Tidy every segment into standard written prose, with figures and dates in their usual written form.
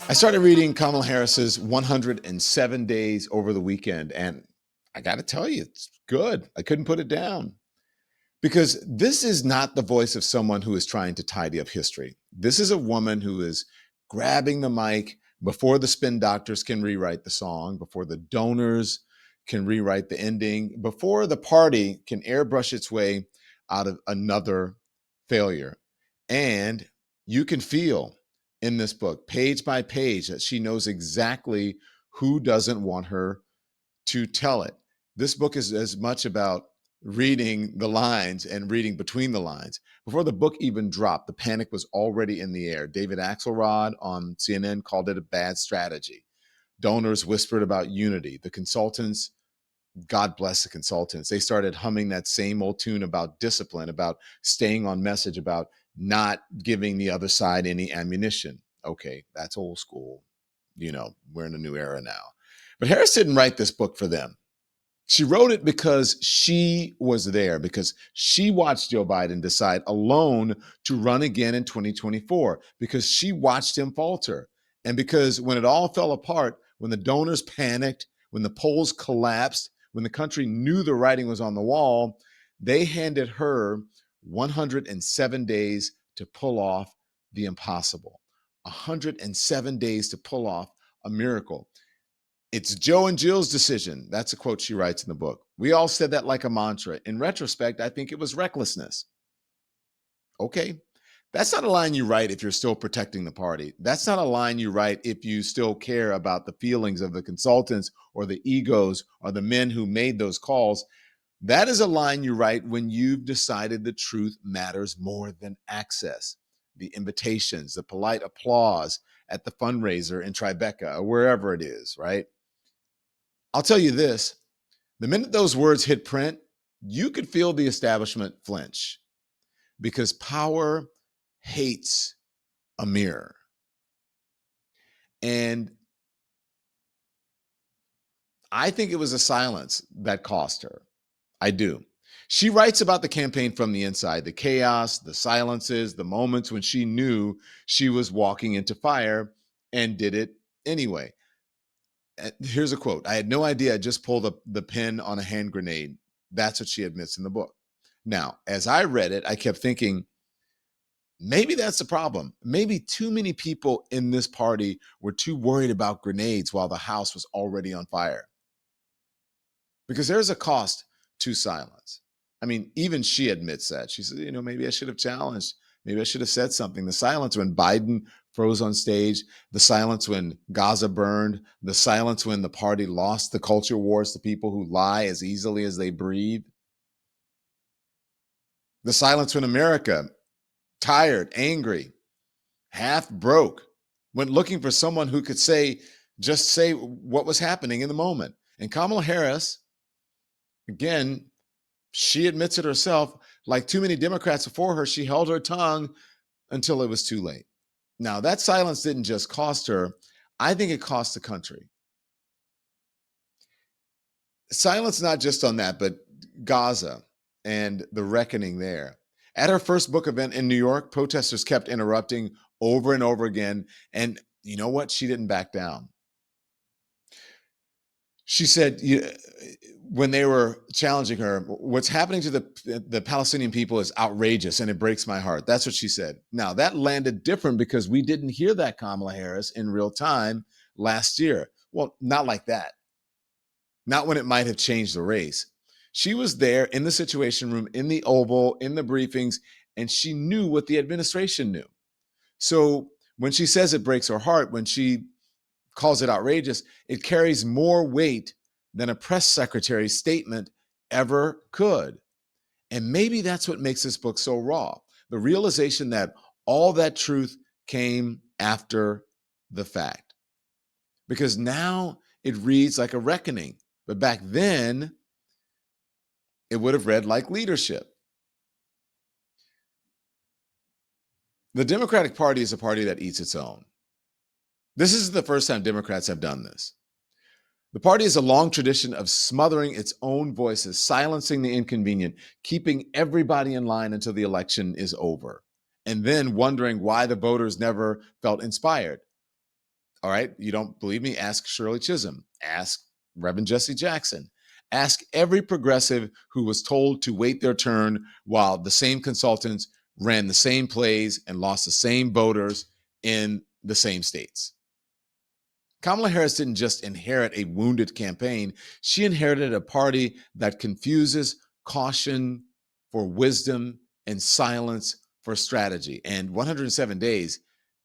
I started reading Kamala Harris's 107 Days over the weekend, and I got to tell you, it's good. I couldn't put it down because this is not the voice of someone who is trying to tidy up history. This is a woman who is grabbing the mic before the spin doctors can rewrite the song, before the donors can rewrite the ending, before the party can airbrush its way out of another failure. And you can feel in this book, page by page, that she knows exactly who doesn't want her to tell it. This book is as much about reading the lines and reading between the lines. Before the book even dropped, the panic was already in the air. David Axelrod on CNN called it a bad strategy. Donors whispered about unity. The consultants, God bless the consultants, they started humming that same old tune about discipline, about staying on message, about not giving the other side any ammunition. Okay, that's old school. We're in a new era now. But Harris didn't write this book for them. She wrote it because she was there, because she watched Joe Biden decide alone to run again in 2024, because she watched him falter. And because when it all fell apart, when the donors panicked, when the polls collapsed, when the country knew the writing was on the wall, they handed her 107 days to pull off the impossible. 107 days to pull off a miracle. It's Joe and Jill's decision. That's a quote she writes in the book. We all said that like a mantra. In retrospect, I think it was recklessness. Okay. That's not a line you write if you're still protecting the party. That's not a line you write if you still care about the feelings of the consultants or the egos or the men who made those calls. That is a line you write when you've decided the truth matters more than access. The invitations, the polite applause at the fundraiser in Tribeca or wherever it is, right? I'll tell you this, the minute those words hit print, you could feel the establishment flinch because power hates a mirror. And I think it was a silence that cost her. I do. She writes about the campaign from the inside, the chaos, the silences, the moments when she knew she was walking into fire and did it anyway. Here's a quote. I had no idea I just pulled the pin on a hand grenade. That's what she admits in the book. Now, as I read it, I kept thinking, maybe that's the problem. Maybe too many people in this party were too worried about grenades while the house was already on fire. Because there's a cost to silence. I mean, even she admits that. She says, maybe I should have challenged. Maybe I should have said something. The silence when Biden froze on stage, the silence when Gaza burned, the silence when the party lost the culture wars to people who lie as easily as they breathe. The silence when America, tired, angry, half broke, went looking for someone who could just say what was happening in the moment. And Kamala Harris, again, she admits it herself, like too many Democrats before her, she held her tongue until it was too late. Now, that silence didn't just cost her. I think it cost the country. Silence not just on that, but Gaza and the reckoning there. At her first book event in New York, protesters kept interrupting over and over again. And you know what? She didn't back down. She said, when they were challenging her, what's happening to the Palestinian people is outrageous and it breaks my heart. That's what she said. Now, that landed different because we didn't hear that Kamala Harris in real time last year. Well, not like that. Not when it might have changed the race. She was there in the Situation Room, in the Oval, in the briefings, and she knew what the administration knew. So when she says it breaks her heart, when she calls it outrageous, it carries more weight than a press secretary's statement ever could. And maybe that's what makes this book so raw. The realization that all that truth came after the fact. Because now it reads like a reckoning. But back then, it would have read like leadership. The Democratic Party is a party that eats its own. This isn't the first time Democrats have done this. The party has a long tradition of smothering its own voices, silencing the inconvenient, keeping everybody in line until the election is over, and then wondering why the voters never felt inspired. All right. You don't believe me? Ask Shirley Chisholm. Ask Reverend Jesse Jackson. Ask every progressive who was told to wait their turn while the same consultants ran the same plays and lost the same voters in the same states. Kamala Harris didn't just inherit a wounded campaign, she inherited a party that confuses caution for wisdom and silence for strategy. And 107 days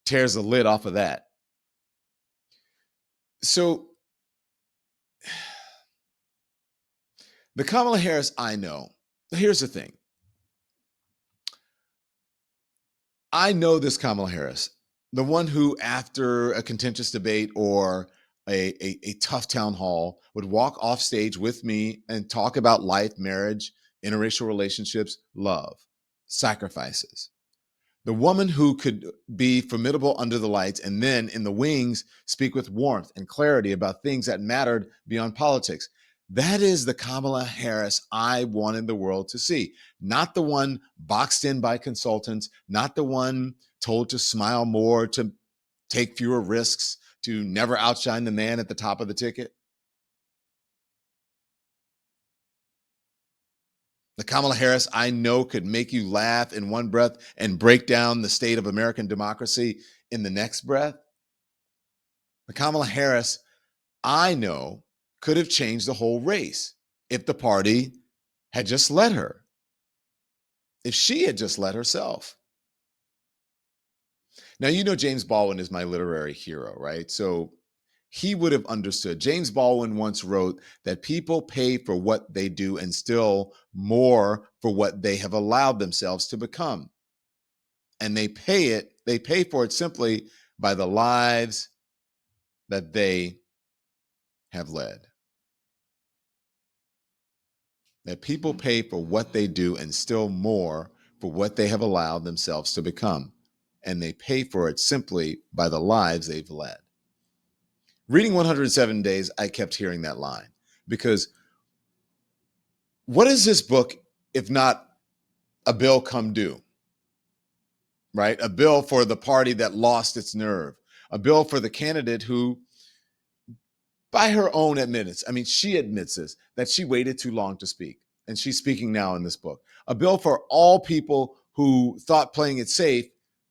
tears the lid off of that. So, the Kamala Harris I know, here's the thing. I know this Kamala Harris, the one who, after a contentious debate or a tough town hall, would walk off stage with me and talk about life, marriage, interracial relationships, love, sacrifices. The woman who could be formidable under the lights and then in the wings speak with warmth and clarity about things that mattered beyond politics. That is the Kamala Harris I wanted the world to see. Not the one boxed in by consultants, not the one told to smile more, to take fewer risks, to never outshine the man at the top of the ticket. The Kamala Harris I know could make you laugh in one breath and break down the state of American democracy in the next breath. The Kamala Harris I know could have changed the whole race if the party had just let her, if she had just let herself. Now, you know, James Baldwin is my literary hero, right? So he would have understood. James Baldwin once wrote that people pay for what they do and still more for what they have allowed themselves to become. And they pay for it simply by the lives that they have led. That people pay for what they do and still more for what they have allowed themselves to become. And they pay for it simply by the lives they've led. Reading 107 Days, I kept hearing that line because what is this book if not a bill come due, right? A bill for the party that lost its nerve, a bill for the candidate who, by her own admittance, I mean, she admits this, that she waited too long to speak. And she's speaking now in this book. A bill for all people who thought playing it safe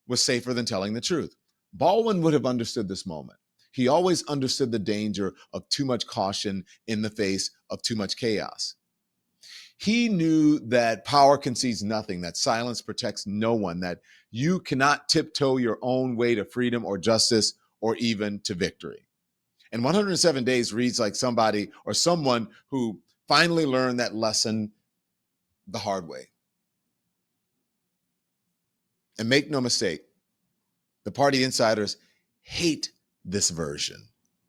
was safer than telling the truth. Baldwin would have understood this moment. He always understood the danger of too much caution in the face of too much chaos. He knew that power concedes nothing, that silence protects no one, that you cannot tiptoe your own way to freedom or justice or even to victory. And 107 Days reads like somebody or someone who finally learned that lesson the hard way. And make no mistake, the party insiders hate this version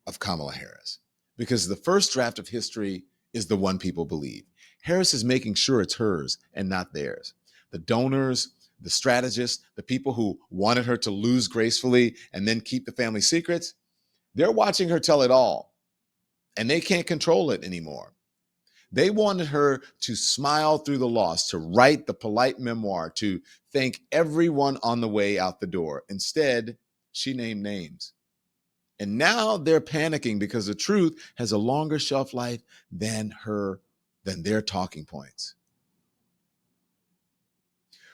of Kamala Harris because the first draft of history is the one people believe. Harris is making sure it's hers and not theirs. The donors, the strategists, the people who wanted her to lose gracefully and then keep the family secrets, they're watching her tell it all, and they can't control it anymore. They wanted her to smile through the loss, to write the polite memoir, to thank everyone on the way out the door. Instead, she named names. And now they're panicking because the truth has a longer shelf life than their talking points.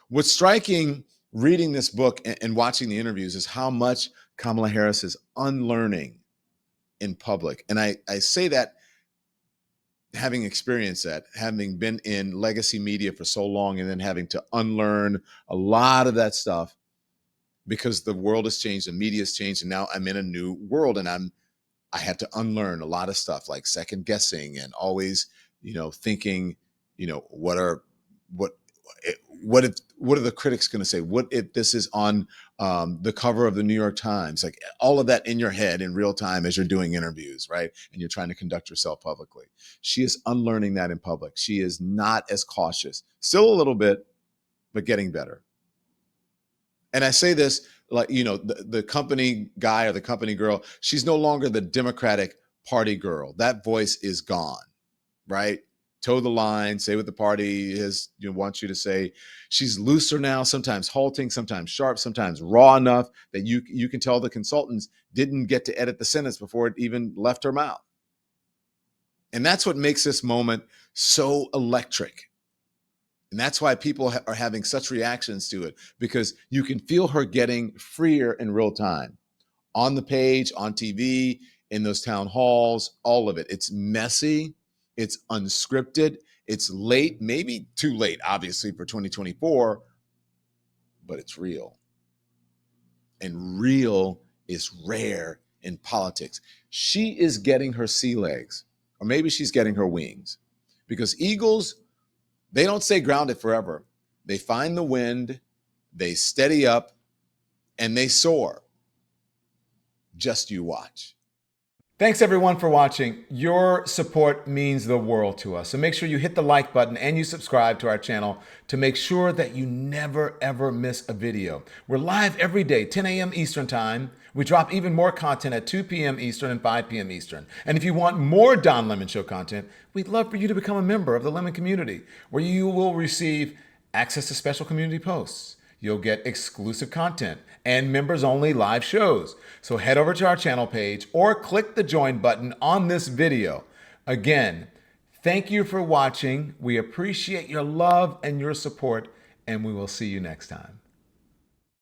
What's striking reading this book and watching the interviews is how much Kamala Harris is unlearning in public. And I say that having experienced that, having been in legacy media for so long and then having to unlearn a lot of that stuff because the world has changed, the media has changed, and now I'm in a new world and I had to unlearn a lot of stuff like second guessing and always, thinking, what what are the critics going to say? What if this is on the cover of the New York Times? Like all of that in your head in real time as you're doing interviews, right? And you're trying to conduct yourself publicly. She is unlearning that in public. She is not as cautious, still a little bit, but getting better. And I say this like, the company guy or the company girl, she's no longer the Democratic Party girl. That voice is gone, right? toe the line, say what the party is, wants you to say. She's looser now, sometimes halting, sometimes sharp, sometimes raw enough that you can tell the consultants didn't get to edit the sentence before it even left her mouth. And that's what makes this moment so electric. And that's why people are having such reactions to it, because you can feel her getting freer in real time on the page, on TV, in those town halls, all of it. It's messy, it's unscripted, it's late, maybe too late, obviously, for 2024, but it's real. And real is rare in politics. She is getting her sea legs, or maybe she's getting her wings, because eagles, they don't stay grounded forever. They find the wind, they steady up, and they soar. Just you watch. Thanks everyone for watching. Your support means the world to us. So make sure you hit the like button and you subscribe to our channel to make sure that you never ever miss a video. We're live every day, 10 a.m. Eastern time. We drop even more content at 2 p.m. Eastern and 5 p.m. Eastern. And if you want more Don Lemon Show content, we'd love for you to become a member of the Lemon community, where you will receive access to special community posts. You'll get exclusive content and members-only live shows. So head over to our channel page or click the join button on this video. Again, thank you for watching. We appreciate your love and your support, and we will see you next time.